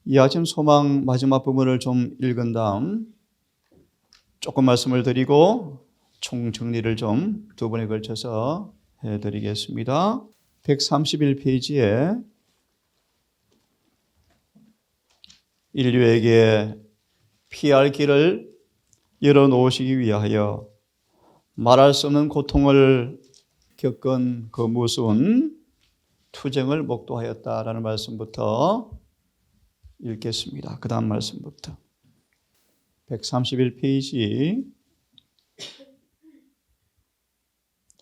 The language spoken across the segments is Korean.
이 아침 소망 마지막 부분을 좀 읽은 다음 조금 말씀을 드리고 총 정리를 좀 두 번에 걸쳐서 해드리겠습니다. 131페이지에 인류에게 피할 길을 열어놓으시기 위하여 말할 수 없는 고통을 겪은 그 무서운 투쟁을 목도하였다라는 말씀부터 읽겠습니다. 그 다음 말씀부터 131페이지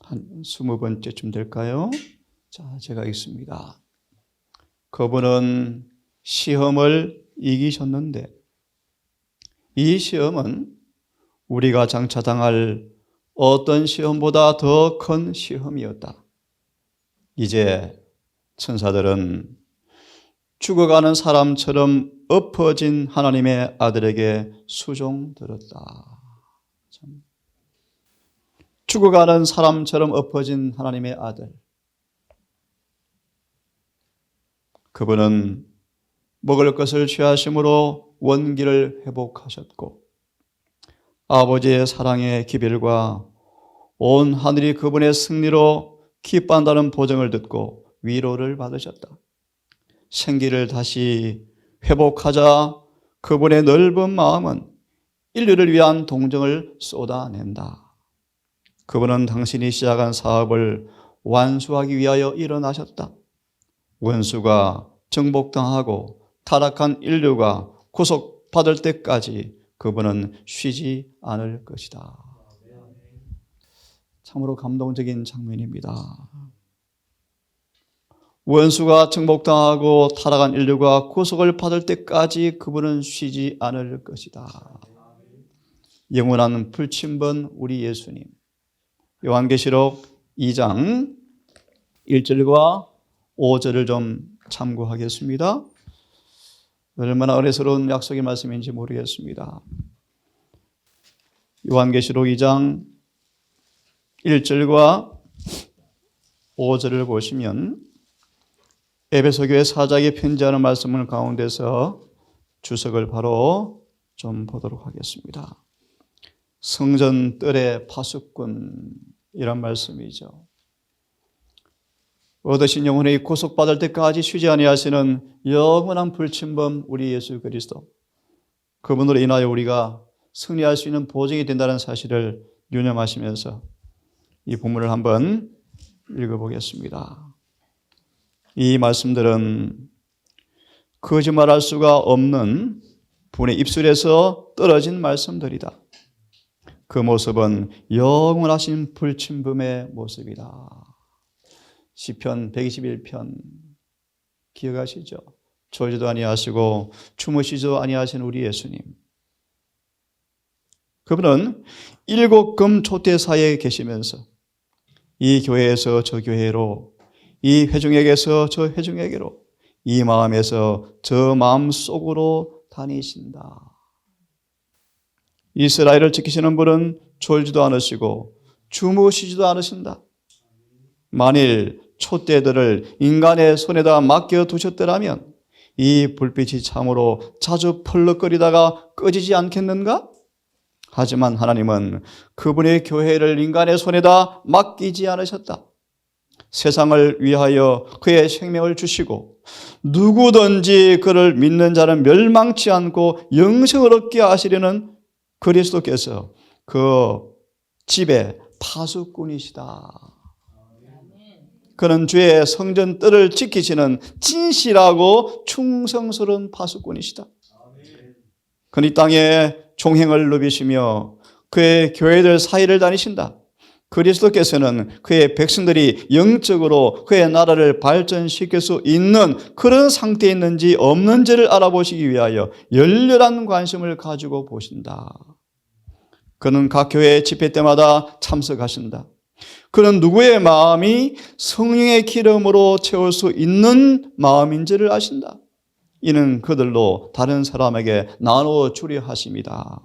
한 20번째쯤 될까요? 자, 제가 읽습니다. 그분은 시험을 이기셨는데 이 시험은 우리가 장차 당할 어떤 시험보다 더 큰 시험이었다. 이제 천사들은 죽어가는 사람처럼 엎어진 하나님의 아들에게 수종들었다. 죽어가는 사람처럼 엎어진 하나님의 아들. 그분은 먹을 것을 취하심으로 원기를 회복하셨고 아버지의 사랑의 기별과 온 하늘이 그분의 승리로 기뻐한다는 보증을 듣고 위로를 받으셨다. 생기를 다시 회복하자 그분의 넓은 마음은 인류를 위한 동정을 쏟아낸다. 그분은 당신이 시작한 사업을 완수하기 위하여 일어나셨다. 원수가 정복당하고 타락한 인류가 구속받을 때까지 그분은 쉬지 않을 것이다. 참으로 감동적인 장면입니다. 원수가 정복당하고 타락한 인류가 구속을 받을 때까지 그분은 쉬지 않을 것이다. 영원한 불침번 우리 예수님. 요한계시록 2장 1절과 5절을 좀 참고하겠습니다. 얼마나 은혜스러운 약속의 말씀인지 모르겠습니다. 요한계시록 2장 1절과 5절을 보시면 에베소 교회 사자에게 편지하는 말씀을 가운데서 주석을 바로 좀 보도록 하겠습니다. 성전 뜰의 파수꾼이란 말씀이죠. 얻으신 영혼이 구속받을 때까지 쉬지 아니하시는 영원한 불침범 우리 예수 그리스도. 그분으로 인하여 우리가 승리할 수 있는 보증이 된다는 사실을 유념하시면서 이 본문을 한번 읽어보겠습니다. 이 말씀들은 거짓말할 수가 없는 분의 입술에서 떨어진 말씀들이다. 그 모습은 영원하신 불침범의 모습이다. 시편 121편 기억하시죠? 졸지도 아니하시고 주무시지도 아니하신 우리 예수님. 그분은 7금 촛대 사이에 계시면서 이 교회에서 저 교회로, 이 회중에게서 저 회중에게로, 이 마음에서 저 마음 속으로 다니신다. 이스라엘을 지키시는 분은 졸지도 않으시고 주무시지도 않으신다. 만일 촛대들을 인간의 손에다 맡겨두셨더라면 이 불빛이 참으로 자주 펄럭거리다가 꺼지지 않겠는가? 하지만 하나님은 그분의 교회를 인간의 손에다 맡기지 않으셨다. 세상을 위하여 그의 생명을 주시고 누구든지 그를 믿는 자는 멸망치 않고 영생을 얻게 하시려는 그리스도께서 그 집의 파수꾼이시다. 그는 주의 성전 뜰을 지키시는 진실하고 충성스러운 파수꾼이시다. 그는 이 땅에 종행을 누비시며 그의 교회들 사이를 다니신다. 그리스도께서는 그의 백성들이 영적으로 그의 나라를 발전시킬 수 있는 그런 상태에 있는지 없는지를 알아보시기 위하여 열렬한 관심을 가지고 보신다. 그는 각 교회 집회 때마다 참석하신다. 그는 누구의 마음이 성령의 기름으로 채울 수 있는 마음인지를 아신다. 이는 그들로 다른 사람에게 나누어 주려 하심이다.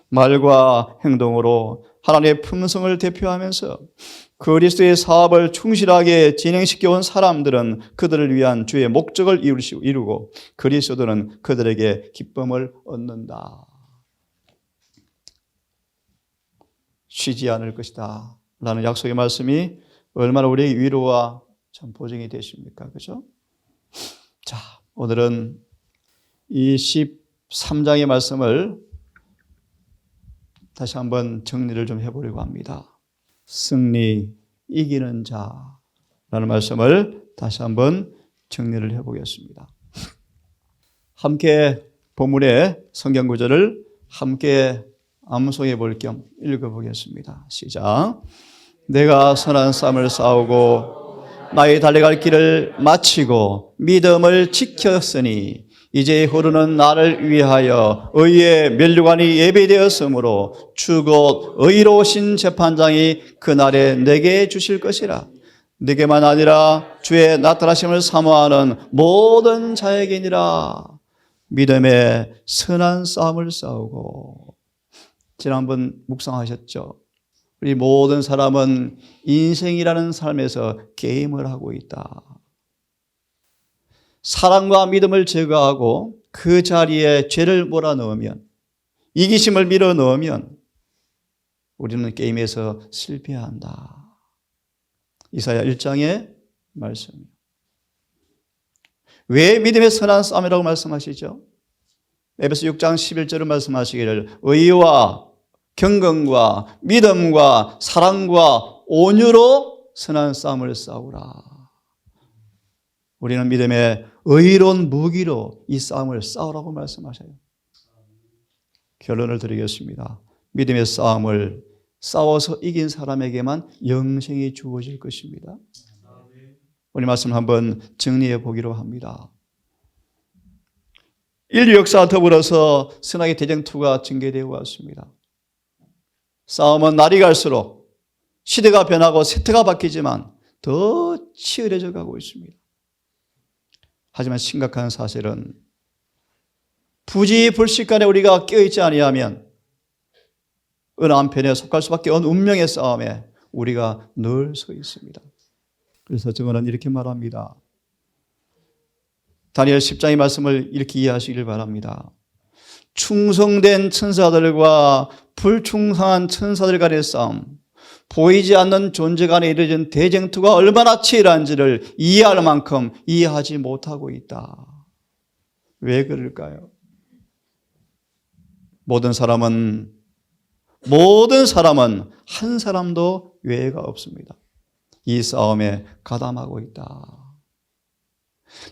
말과 행동으로 하나님의 품성을 대표하면서 그리스도의 사업을 충실하게 진행시켜온 사람들은 그들을 위한 주의 목적을 이루고 그리스도는 그들에게 기쁨을 얻는다. 쉬지 않을 것이다 라는 약속의 말씀이 얼마나 우리에게 위로와 참 보증이 되십니까? 그죠? 자, 오늘은 이 13장의 말씀을 다시 한번 정리를 좀 해보려고 합니다. 승리, 이기는 자라는 말씀을 다시 한번 정리를 해보겠습니다. 함께 본문의 성경 구절을 함께 암송해 볼 겸 읽어보겠습니다. 시작. 내가 선한 싸움을 싸우고 나의 달려갈 길을 마치고 믿음을 지켰으니 이제 흐르는 나를 위하여 의의 면류관이 예비되었으므로 주 곧 의로우신 재판장이 그날에 내게 주실 것이라. 내게만 아니라 주의 나타나심을 사모하는 모든 자에게니라. 믿음의 선한 싸움을 싸우고. 지난번 묵상하셨죠? 우리 모든 사람은 인생이라는 삶에서 게임을 하고 있다. 사랑과 믿음을 제거하고 그 자리에 죄를 몰아넣으면, 이기심을 밀어넣으면 우리는 게임에서 실패한다. 이사야 1장의 말씀이에요. 왜 믿음의 선한 싸움이라고 말씀하시죠? 에베소 6장 11절을 말씀하시기를 의와 경건과 믿음과 사랑과 온유로 선한 싸움을 싸우라. 우리는 믿음의 의로운 무기로 이 싸움을 싸우라고 말씀하셔요. 결론을 드리겠습니다. 믿음의 싸움을 싸워서 이긴 사람에게만 영생이 주어질 것입니다. 오늘 말씀 한번 정리해 보기로 합니다. 인류 역사와 더불어서 선악의 대쟁투가 전개되어 왔습니다. 싸움은 날이 갈수록 시대가 변하고 세태가 바뀌지만 더 치열해져 가고 있습니다. 하지만 심각한 사실은 부지불식간에 우리가 깨어있지 아니하면 어느 한편에 속할 수밖에 없는 운명의 싸움에 우리가 늘 서 있습니다. 그래서 저거는 이렇게 말합니다. 다니엘 10장의 말씀을 이렇게 이해하시길 바랍니다. 충성된 천사들과 불충성한 천사들 간의 싸움, 보이지 않는 존재 간에 이루어진 대쟁투가 얼마나 치열한지를 이해할 만큼 이해하지 못하고 있다. 왜 그럴까요? 모든 사람은 한 사람도 외가 없습니다. 이 싸움에 가담하고 있다.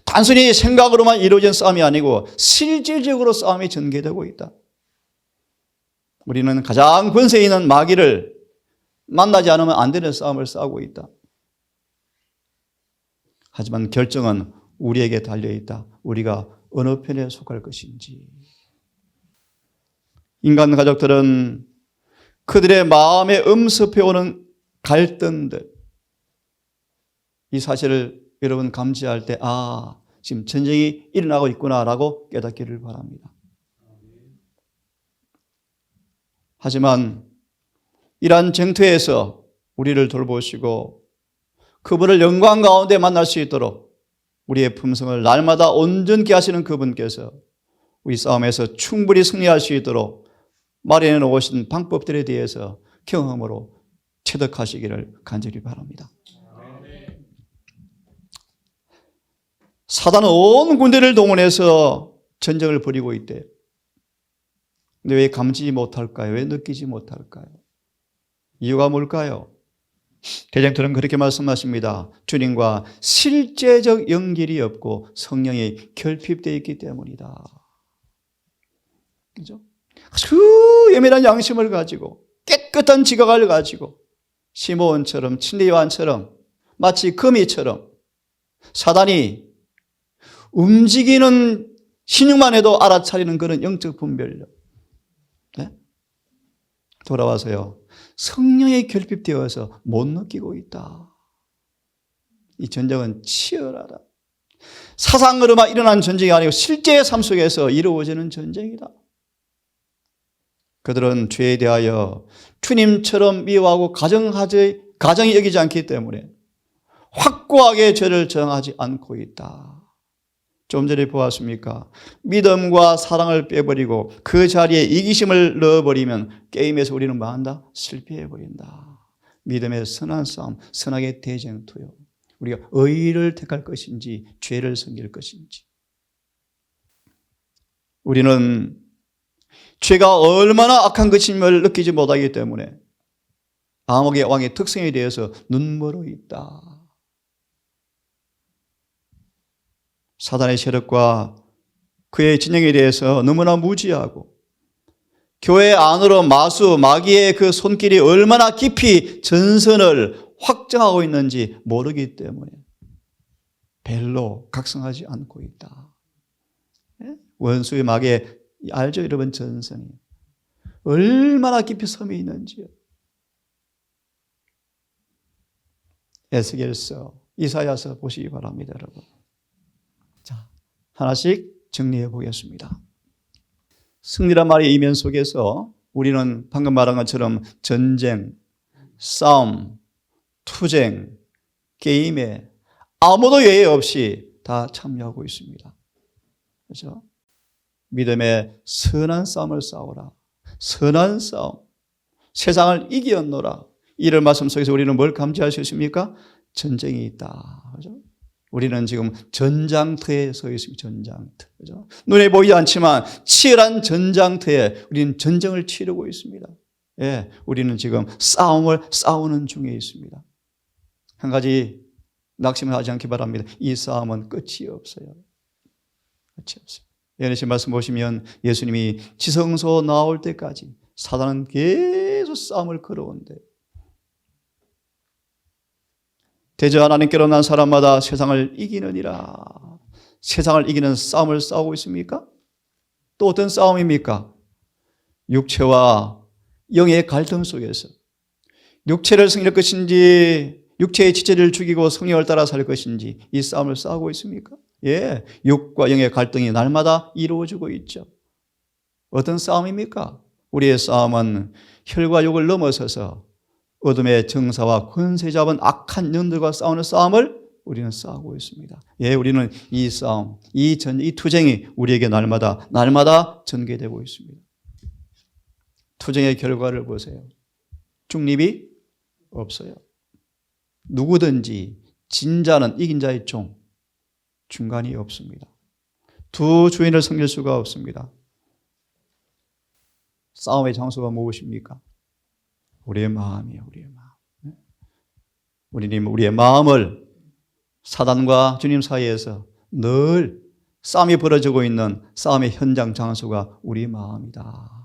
단순히 생각으로만 이루어진 싸움이 아니고 실질적으로 싸움이 전개되고 있다. 우리는 가장 권세 있는 마귀를 만나지 않으면 안 되는 싸움을 싸우고 있다. 하지만 결정은 우리에게 달려있다. 우리가 어느 편에 속할 것인지. 인간 가족들은 그들의 마음에 음습해오는 갈등들, 이 사실을 여러분 감지할 때 지금 전쟁이 일어나고 있구나라고 깨닫기를 바랍니다. 하지만 이러한 쟁투에서 우리를 돌보시고 그분을 영광 가운데 만날 수 있도록 우리의 품성을 날마다 온전케 하시는 그분께서 우리 싸움에서 충분히 승리할 수 있도록 마련해 놓으신 방법들에 대해서 경험으로 체득하시기를 간절히 바랍니다. 사단은 온 군대를 동원해서 전쟁을 벌이고 있대요. 근데 왜 감지 못할까요? 왜 느끼지 못할까요? 이유가 뭘까요? 대쟁투는 그렇게 말씀하십니다. 주님과 실제적 연결이 없고 성령이 결핍되어 있기 때문이다. 그죠? 아주 예민한 양심을 가지고 깨끗한 지각을 가지고 시므온처럼 친리 요한처럼 마치 거미처럼 사단이 움직이는 신용만 해도 알아차리는 그런 영적 분별력. 네? 돌아와서요. 성령에 결핍되어서 못 느끼고 있다. 이 전쟁은 치열하다. 사상으로만 일어난 전쟁이 아니고 실제의 삶 속에서 이루어지는 전쟁이다. 그들은 죄에 대하여 주님처럼 미워하고 가정이 여기지 않기 때문에 확고하게 죄를 저항하지 않고 있다. 좀 전에 보았습니까? 믿음과 사랑을 빼버리고 그 자리에 이기심을 넣어버리면 게임에서 우리는 뭐한다? 실패해버린다. 믿음의 선한 싸움, 선하게 대쟁투요. 우리가 의를 택할 것인지 죄를 섬길 것인지. 우리는 죄가 얼마나 악한 것임을 느끼지 못하기 때문에 암흑의 왕의 특성에 대해서 눈멀어 있다. 사단의 세력과 그의 진영에 대해서 너무나 무지하고 교회 안으로 마수, 마귀의 그 손길이 얼마나 깊이 전선을 확정하고 있는지 모르기 때문에 별로 각성하지 않고 있다. 원수의 마귀의 알죠 여러분 전선이 얼마나 깊이 섬에 있는지요. 에스겔서, 이사야서 보시기 바랍니다 여러분. 자, 하나씩 정리해 보겠습니다. 승리란 말의 이면 속에서 우리는 방금 말한 것처럼 전쟁, 싸움, 투쟁, 게임에 아무도 예외 없이 다 참여하고 있습니다. 그렇죠? 믿음의 선한 싸움을 싸우라. 선한 싸움. 세상을 이기었노라. 이런 말씀 속에서 우리는 뭘 감지할 수 있습니까? 전쟁이 있다. 그렇죠? 우리는 지금 전장터에 서 있습니다. 전장터. 그죠? 눈에 보이지 않지만 치열한 전장터에 우리는 전쟁을 치르고 있습니다. 예, 우리는 지금 싸우는 중에 있습니다. 한 가지 낙심을 하지 않기 바랍니다. 이 싸움은 끝이 없어요. 끝이 없어요. 예수님 말씀 보시면 예수님이 지성소 나올 때까지 사단은 계속 싸움을 걸어온대. 대저 하나님께로 난 사람마다 세상을 이기느니라. 세상을 이기는 싸움을 싸우고 있습니까? 또 어떤 싸움입니까? 육체와 영의 갈등 속에서 육체를 승리할 것인지 육체의 지체를 죽이고 성령을 따라 살 것인지 이 싸움을 싸우고 있습니까? 예, 육과 영의 갈등이 날마다 이루어지고 있죠. 어떤 싸움입니까? 우리의 싸움은 혈과 육을 넘어서서 어둠의 정사와 권세 잡은 악한 영들과 싸우는 싸움을 우리는 싸우고 있습니다. 예, 우리는 이 싸움, 이 투쟁이 우리에게 날마다 전개되고 있습니다. 투쟁의 결과를 보세요. 중립이 없어요. 누구든지 진자는 이긴 자의 종, 중간이 없습니다. 두 주인을 섬길 수가 없습니다. 싸움의 장소가 무엇입니까? 우리의 마음이에요. 우리의 마음. 우리는 우리의 마음을 사단과 주님 사이에서 늘 싸움이 벌어지고 있는 싸움의 현장 장소가 우리 마음이다.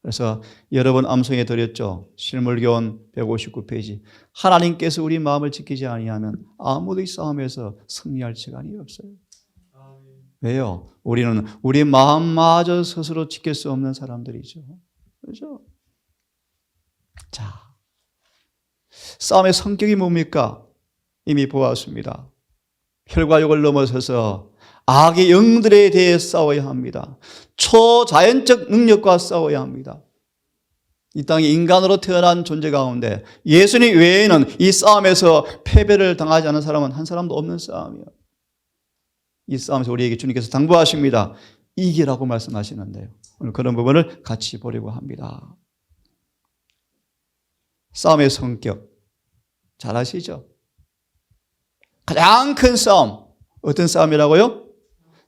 그래서 여러 번 암송해 드렸죠. 실물교원 159페이지. 하나님께서 우리 마음을 지키지 아니하면 아무도 이 싸움에서 승리할 시간이 없어요. 왜요? 우리는 우리 마음마저 스스로 지킬 수 없는 사람들이죠. 그렇죠? 자, 싸움의 성격이 뭡니까? 이미 보았습니다. 혈과 육을 넘어서서 악의 영들에 대해 싸워야 합니다. 초자연적 능력과 싸워야 합니다. 이 땅에 인간으로 태어난 존재 가운데 예수님 외에는 이 싸움에서 패배를 당하지 않은 사람은 한 사람도 없는 싸움이에요. 이 싸움에서 우리에게 주님께서 당부하십니다. 이기라고 말씀하시는데요. 오늘 그런 부분을 같이 보려고 합니다. 싸움의 성격 잘 아시죠? 가장 큰 싸움 어떤 싸움이라고요?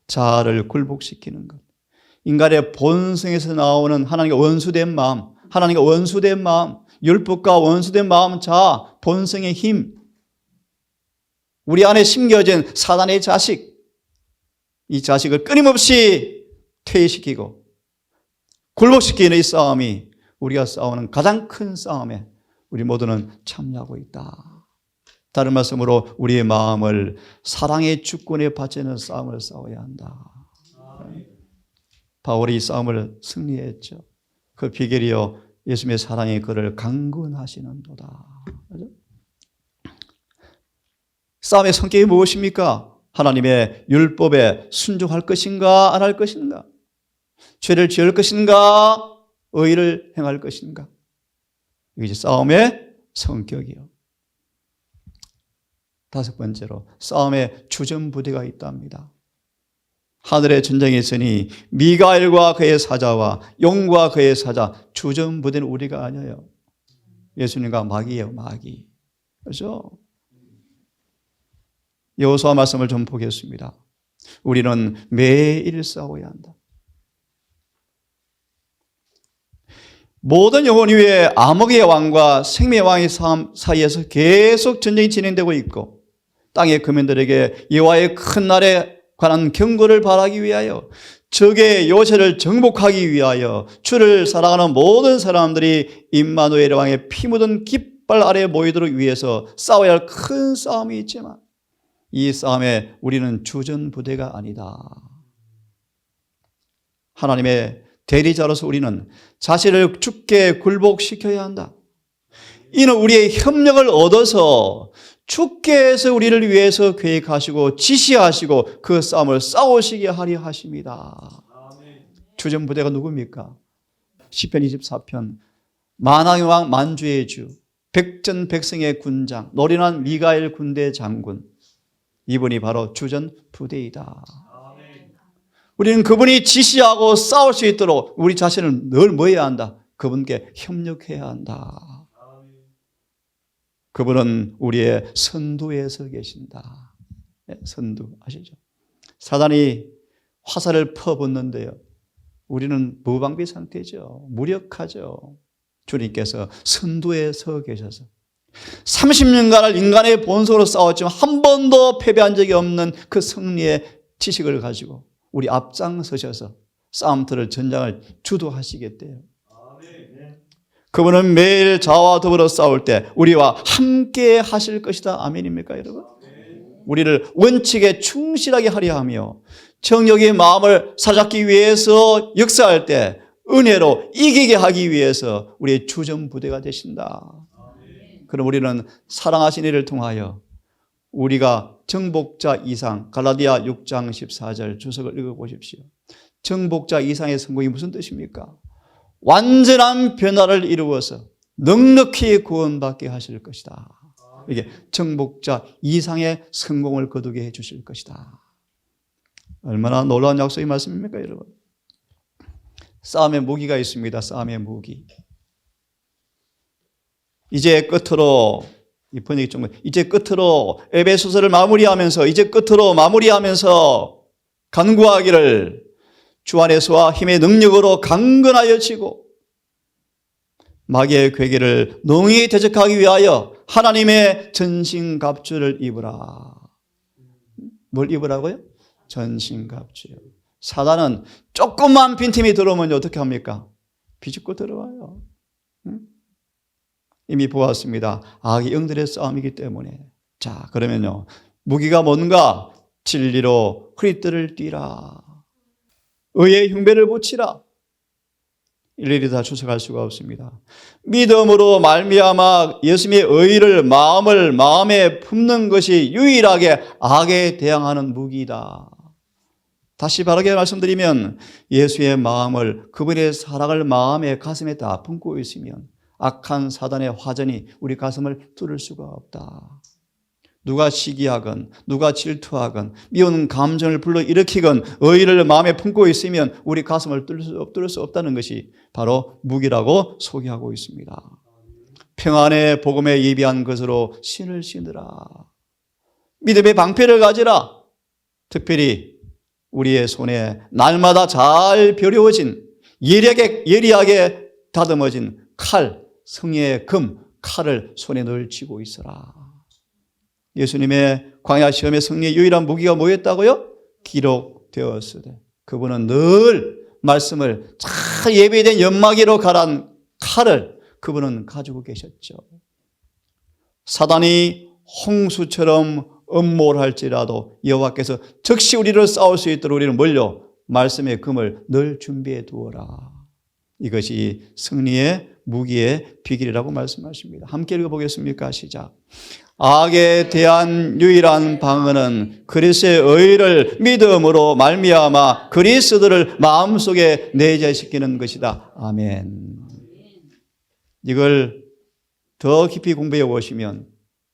자아를 굴복시키는 것. 인간의 본성에서 나오는 하나님과 원수된 마음, 하나님과 원수된 마음, 율법과 원수된 마음, 자아, 본성의 힘, 우리 안에 심겨진 사단의 자식, 이 자식을 끊임없이 퇴위시키고 굴복시키는 이 싸움이 우리가 싸우는 가장 큰 싸움에 우리 모두는 참여하고 있다. 다른 말씀으로 우리의 마음을 사랑의 주권에 바치는 싸움을 싸워야 한다. 바울이 이 싸움을 승리했죠. 그 비결이요 예수님의 사랑이 그를 강건하시는도다. 싸움의 성격이 무엇입니까? 하나님의 율법에 순종할 것인가 안 할 것인가? 죄를 지을 것인가 의를 행할 것인가? 이게 싸움의 성격이요. 다섯 번째로 싸움에 주전부대가 있답니다. 하늘에 전쟁이 있으니 미가엘과 그의 사자와 용과 그의 사자, 주전부대는 우리가 아니에요. 예수님과 마귀예요, 마귀. 그렇죠? 여호수아 말씀을 좀 보겠습니다. 우리는 매일 싸워야 한다. 모든 영혼 위에 암흑의 왕과 생명의 왕의 사이에서 계속 전쟁이 진행되고 있고, 땅의 거민들에게 여호와의 큰 날에 관한 경고를 바라기 위하여, 적의 요새를 정복하기 위하여 주를 사랑하는 모든 사람들이 임마누엘 왕의 피 묻은 깃발 아래에 모이도록 위해서 싸워야 할 큰 싸움이 있지만, 이 싸움에 우리는 주전부대가 아니다. 하나님의 대리자로서 우리는 자신을 주께 굴복시켜야 한다. 이는 우리의 협력을 얻어서 주께서 우리를 위해서 계획하시고 지시하시고 그 싸움을 싸우시게 하려 하십니다. 주전부대가 누굽니까? 시편 24편 만왕의 왕 만주의 주, 백전백승의 군장, 노련한 미가엘 군대 장군, 이분이 바로 주전부대이다. 우리는 그분이 지시하고 싸울 수 있도록 우리 자신을 늘 뭐 해야 한다? 그분께 협력해야 한다. 그분은 우리의 선두에 서 계신다. 선두 아시죠? 사단이 화살을 퍼붓는데요, 우리는 무방비 상태죠. 무력하죠. 주님께서 선두에 서 계셔서 30년간을 인간의 본성으로 싸웠지만 한 번도 패배한 적이 없는 그 승리의 지식을 가지고 우리 앞장서셔서 싸움터를 전장을 주도하시겠대요. 그분은 매일 저와 더불어 싸울 때 우리와 함께 하실 것이다. 아멘입니까, 여러분? 우리를 원칙에 충실하게 하려 하며 정욕의 마음을 사잡기 위해서 역사할 때 은혜로 이기게 하기 위해서 우리의 주전부대가 되신다. 그럼 우리는 사랑하신 이를 통하여 우리가 정복자 이상, 갈라디아 6장 14절 주석을 읽어보십시오. 정복자 이상의 성공이 무슨 뜻입니까? 완전한 변화를 이루어서 넉넉히 구원받게 하실 것이다. 이게 정복자 이상의 성공을 거두게 해 주실 것이다. 얼마나 놀라운 약속의 말씀입니까, 여러분? 싸움의 무기가 있습니다. 싸움의 무기. 이제 끝으로 이 번역이 좀 이제 끝으로 에베소서를 마무리하면서 간구하기를 주 안에서와 힘의 능력으로 강건하여 지고 마귀의 괴계를 능히 대적하기 위하여 하나님의 전신갑주를 입으라. 뭘 입으라고요? 전신갑주요. 사단은 조금만 빈틈이 들어오면 어떻게 합니까? 비집고 들어와요. 이미 보았습니다. 악의 영들의 싸움이기 때문에. 자, 그러면요, 무기가 뭔가? 진리로 허리띠를 띠라. 의의 흉배를 붙이라. 일일이 다 추석할 수가 없습니다. 믿음으로 말미암아 예수님의 의를 마음에 품는 것이 유일하게 악에 대항하는 무기이다. 다시 바르게 말씀드리면 예수의 마음을, 그분의 사랑을 마음에 가슴에 다 품고 있으면 악한 사단의 화전이 우리 가슴을 뚫을 수가 없다. 누가 시기하건 누가 질투하건 미운 감정을 불러일으키건 의의를 마음에 품고 있으면 우리 가슴을 뚫을 수 없다는 것이 바로 무기라고 소개하고 있습니다. 평안의 복음에 예비한 것으로 신을 신으라. 믿음의 방패를 가지라. 특별히 우리의 손에 날마다 잘 벼려워진 예리하게 다듬어진 칼, 성의의 금, 칼을 손에 늘 쥐고 있어라. 예수님의 광야 시험의 승리의 유일한 무기가 뭐였다고요? 기록되었으되 그분은 늘 말씀을 잘 예비된 연마기로 갈한 칼을 그분은 가지고 계셨죠. 사단이 홍수처럼 음모할지라도 여호와께서 즉시 우리를 싸울 수 있도록 우리는 뭘요? 말씀의 금을 늘 준비해 두어라. 이것이 승리의 무기의 비결이라고 말씀하십니다. 함께 읽어보겠습니까? 시작. 악에 대한 유일한 방어는 그리스도의 의를 믿음으로 말미암아 그리스도를 마음속에 내재시키는 것이다. 아멘. 이걸 더 깊이 공부해 보시면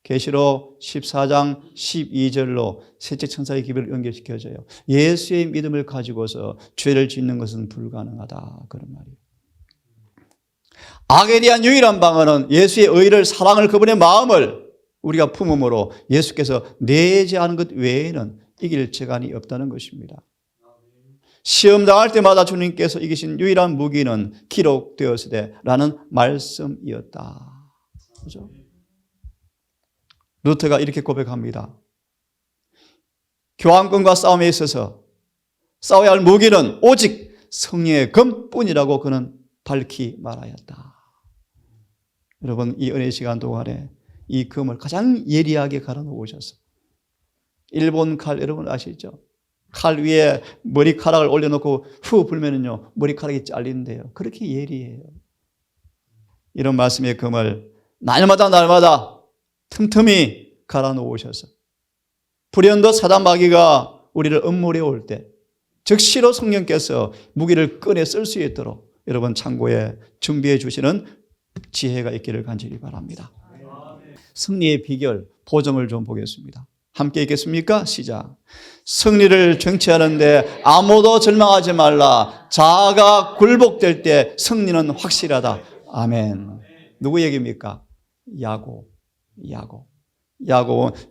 계시록 14장 12절로 셋째 천사의 기별을 연결시켜줘요. 예수의 믿음을 가지고서 죄를 짓는 것은 불가능하다. 그런 말이에요. 악에 대한 유일한 방어는 예수의 의를, 사랑을, 그분의 마음을 우리가 품음으로 예수께서 내재하는 것 외에는 이길 재간이 없다는 것입니다. 시험 당할 때마다 주님께서 이기신 유일한 무기는 기록되었으되 라는 말씀이었다. 그렇죠? 루터가 이렇게 고백합니다. 교황권과 싸움에 있어서 싸워야 할 무기는 오직 성령의 검뿐이라고 그는 밝히 말하였다. 여러분, 이 은혜 시간 동안에 이 검을 가장 예리하게 갈아놓으셔서 일본 칼 여러분 아시죠? 칼 위에 머리카락을 올려놓고 후 불면은요 머리카락이 잘린대요. 그렇게 예리해요. 이런 말씀의 검을 날마다 틈틈이 갈아놓으셔서 불현듯 사단 마귀가 우리를 음모해 올 때 즉시로 성령께서 무기를 꺼내 쓸 수 있도록 여러분 창고에 준비해 주시는 지혜가 있기를 간절히 바랍니다. 승리의 비결 보정을 좀 보겠습니다. 함께 읽겠습니까? 시작. 승리를 쟁취하는데 아무도 절망하지 말라. 자아가 굴복될 때 승리는 확실하다. 아멘. 누구 얘기입니까? 야곱.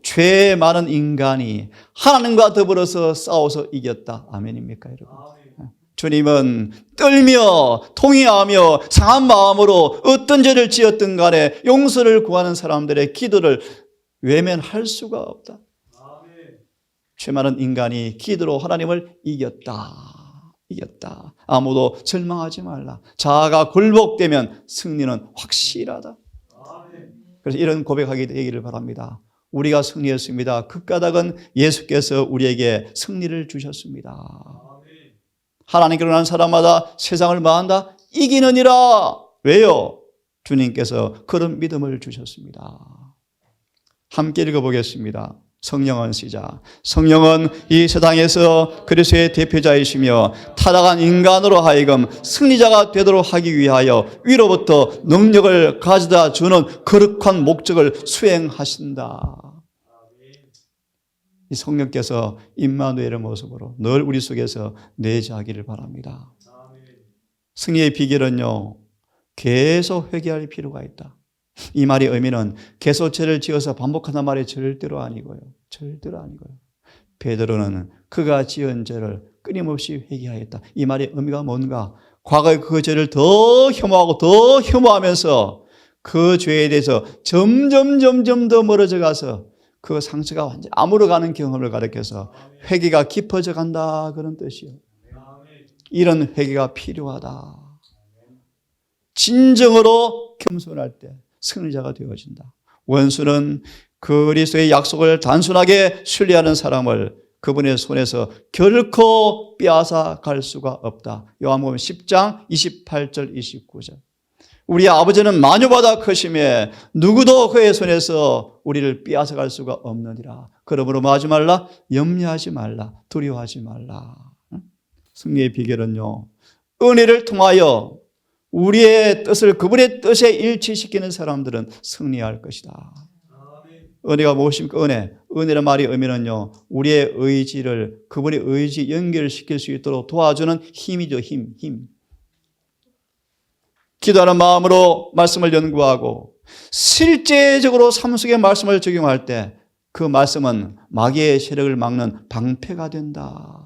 죄 많은 인간이 하나님과 더불어서 싸워서 이겼다. 아멘입니까, 여러분? 주님은 떨며 통회하며 상한 마음으로 어떤 죄를 지었든 간에 용서를 구하는 사람들의 기도를 외면할 수가 없다. 죄 많은 인간이 기도로 하나님을 이겼다. 아무도 절망하지 말라. 자아가 굴복되면 승리는 확실하다. 그래서 이런 고백하게 되기를 바랍니다. 우리가 승리했습니다. 그 까닭은 예수께서 우리에게 승리를 주셨습니다. 하나님께로 난 사람마다 세상을 마한다 이기느니라. 왜요? 주님께서 그런 믿음을 주셨습니다. 함께 읽어보겠습니다. 성령은 시작. 성령은 이 세상에서 그리스도의 대표자이시며 타락한 인간으로 하여금 승리자가 되도록 하기 위하여 위로부터 능력을 가져다 주는 거룩한 목적을 수행하신다. 이 성령께서 임마누엘의 모습으로 늘 우리 속에서 내재하기를 바랍니다. 승리의 비결은요, 계속 회개할 필요가 있다. 이 말의 의미는 계속 죄를 지어서 반복하는 말이 절대로 아니고요. 베드로는 그가 지은 죄를 끊임없이 회개하였다. 이 말의 의미가 뭔가? 과거의 그 죄를 더 혐오하면서 그 죄에 대해서 점점 더 멀어져 가서 그 상처가 완전히 아물어가는 경험을 가리켜서 회개가 깊어져 간다, 그런 뜻이요. 이런 회개가 필요하다. 진정으로 겸손할 때 승리자가 되어진다. 원수는 그리스도의 약속을 단순하게 신뢰하는 사람을 그분의 손에서 결코 빼앗아 갈 수가 없다. 요한복음 10장 28절 29절. 우리 아버지는 만유보다 크심에 누구도 그의 손에서 우리를 빼앗아 갈 수가 없느니라. 그러므로 뭐 하지 말라? 염려하지 말라. 두려워하지 말라. 승리의 비결은요, 은혜를 통하여 우리의 뜻을 그분의 뜻에 일치시키는 사람들은 승리할 것이다. 은혜가 무엇입니까? 은혜란 말의 의미는요, 우리의 의지를 그분의 의지 연결시킬 수 있도록 도와주는 힘이죠. 힘. 기도하는 마음으로 말씀을 연구하고 실제적으로 삶 속의 말씀을 적용할 때 그 말씀은 마귀의 세력을 막는 방패가 된다.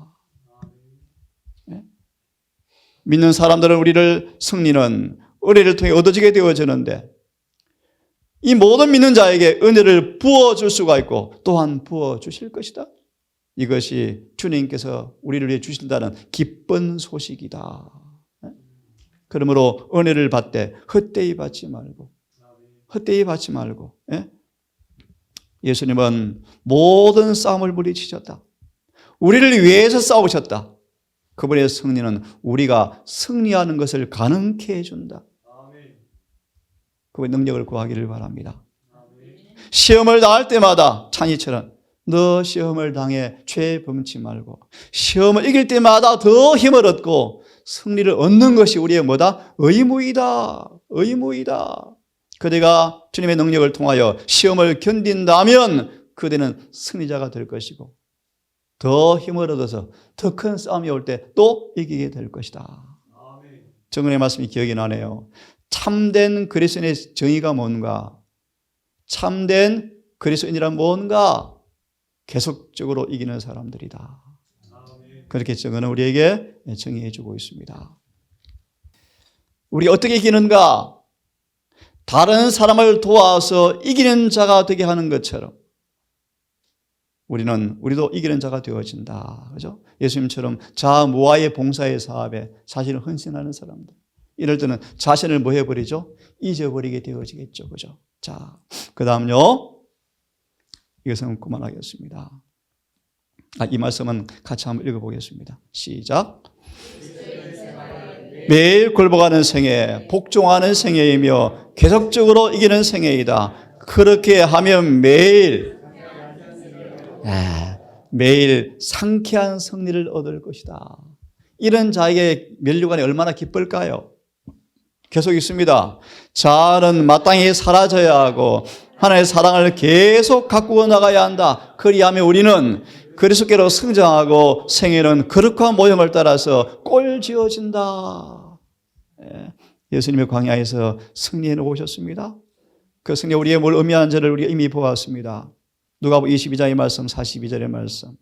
믿는 사람들은 승리는 은혜를 통해 얻어지게 되어지는데 이 모든 믿는 자에게 은혜를 부어줄 수가 있고 또한 부어주실 것이다. 이것이 주님께서 우리를 위해 주신다는 기쁜 소식이다. 그러므로 은혜를 받되 헛되이 받지 말고 예수님은 모든 싸움을 물리치셨다. 우리를 위해서 싸우셨다. 그분의 승리는 우리가 승리하는 것을 가능케 해준다. 그분의 능력을 구하기를 바랍니다. 시험을 당할 때마다 찬이처럼 너 시험을 당해 죄 범치 말고 시험을 이길 때마다 더 힘을 얻고 승리를 얻는 것이 우리의 뭐다? 의무이다. 그대가 주님의 능력을 통하여 시험을 견딘다면 그대는 승리자가 될 것이고 더 힘을 얻어서 더 큰 싸움이 올 때 또 이기게 될 것이다. 정은의 말씀이 기억이 나네요. 참된 그리스도인의 정의가 뭔가? 참된 그리스도인이란 뭔가? 계속적으로 이기는 사람들이다. 그렇게 정은은 우리에게 정의해 주고 있습니다. 우리 어떻게 이기는가? 다른 사람을 도와서 이기는 자가 되게 하는 것처럼 우리도 이기는 자가 되어진다. 그죠? 예수님처럼 자무아의 봉사의 사업에 자신을 헌신하는 사람들. 이럴 때는 자신을 뭐 해버리죠? 잊어버리게 되어지겠죠. 그죠? 자, 그 다음요. 이것은 그만하겠습니다. 이 말씀은 같이 한번 읽어보겠습니다. 시작. 매일 굴복하는 생애, 복종하는 생애이며 계속적으로 이기는 생애이다. 그렇게 하면 매일 상쾌한 승리를 얻을 것이다. 이런 자에게 면류관이 얼마나 기쁠까요? 계속 있습니다. 자아는 마땅히 사라져야 하고 하나님의 사랑을 계속 가꾸어 나가야 한다. 그리하면 우리는 그리스도께로 성장하고 생애는 거룩한 모형을 따라서 꼴지어진다. 예수님의 광야에서 승리해 오셨습니다. 그 승리 우리의 뭘 의미하는지를 우리가 이미 보았습니다. 누가복음 22장의 말씀, 42절의 말씀.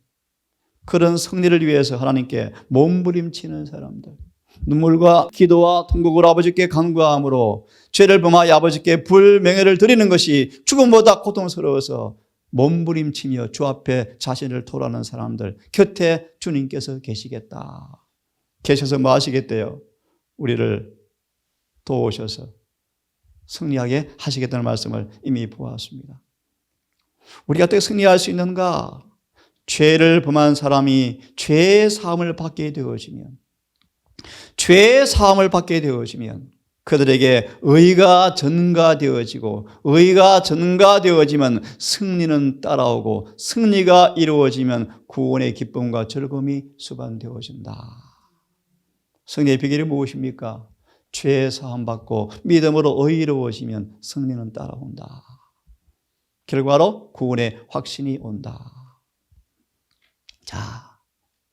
그런 승리를 위해서 하나님께 몸부림치는 사람들. 눈물과 기도와 통곡으로 아버지께 간구함으로 죄를 범하여 아버지께 불명예를 드리는 것이 죽음보다 고통스러워서 몸부림치며 주 앞에 자신을 토라는 사람들 곁에 주님께서 계시겠다. 계셔서 뭐 하시겠대요? 우리를 도우셔서 승리하게 하시겠다는 말씀을 이미 보았습니다. 우리가 어떻게 승리할 수 있는가? 죄를 범한 사람이 죄의 사함을 받게 되어지면 그들에게 의가 전가되어지고 의가 전가되어지면 승리는 따라오고 승리가 이루어지면 구원의 기쁨과 즐거움이 수반되어진다. 승리의 비결이 무엇입니까? 죄의 사함 받고 믿음으로 의로워지면 승리는 따라온다. 결과로 구원의 확신이 온다. 자,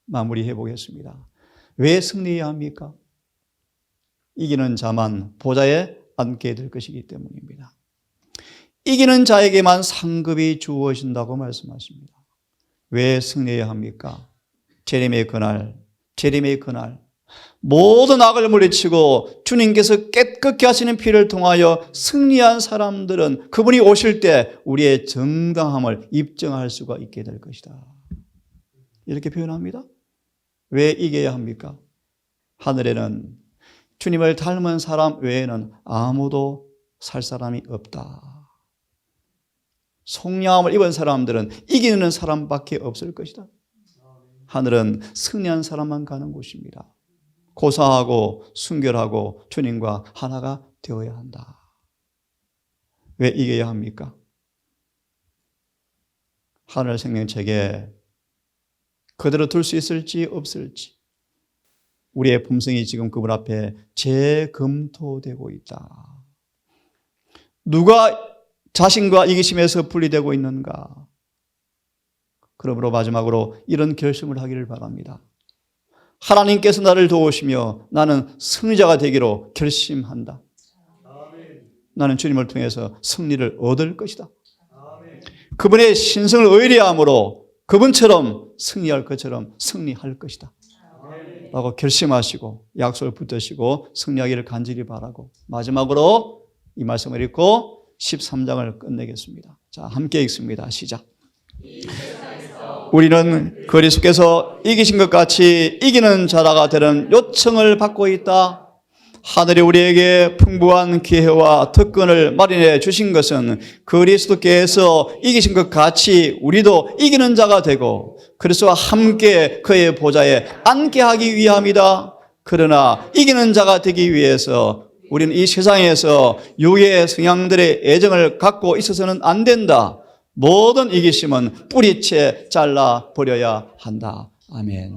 마무리해 보겠습니다. 왜 승리해야 합니까? 이기는 자만 보좌에 앉게 될 것이기 때문입니다. 이기는 자에게만 상급이 주어진다고 말씀하십니다. 왜 승리해야 합니까? 재림의 그날 모든 악을 물리치고 주님께서 깨끗게 하시는 피를 통하여 승리한 사람들은 그분이 오실 때 우리의 정당함을 입증할 수가 있게 될 것이다. 이렇게 표현합니다. 왜 이겨야 합니까? 하늘에는 주님을 닮은 사람 외에는 아무도 살 사람이 없다. 속량함을 입은 사람들은 이기는 사람밖에 없을 것이다. 하늘은 승리한 사람만 가는 곳입니다. 고사하고 순결하고 주님과 하나가 되어야 한다. 왜 이겨야 합니까? 하늘 생명책에 그대로 둘 수 있을지 없을지 우리의 품성이 지금 그분 앞에 재검토되고 있다. 누가 자신과 이기심에서 분리되고 있는가? 그러므로 마지막으로 이런 결심을 하기를 바랍니다. 하나님께서 나를 도우시며 나는 승리자가 되기로 결심한다. 나는 주님을 통해서 승리를 얻을 것이다. 그분의 신성을 의뢰함으로 그분처럼 승리할 것처럼 승리할 것이다. 라고 결심하시고 약속을 붙드시고 승리하기를 간절히 바라고 마지막으로 이 말씀을 읽고 13장을 끝내겠습니다. 자, 함께 읽습니다. 시작. 우리는 그리스도께서 이기신 것 같이 이기는 자라가 되는 요청을 받고 있다. 하늘이 우리에게 풍부한 기회와 특권을 마련해 주신 것은 그리스도께서 이기신 것 같이 우리도 이기는 자가 되고 그리스도와 함께 그의 보좌에 앉게 하기 위함이다. 그러나 이기는 자가 되기 위해서 우리는 이 세상에서 유의 성향들의 애정을 갖고 있어서는 안 된다. 모든 이기심은 뿌리채 잘라버려야 한다. 아멘.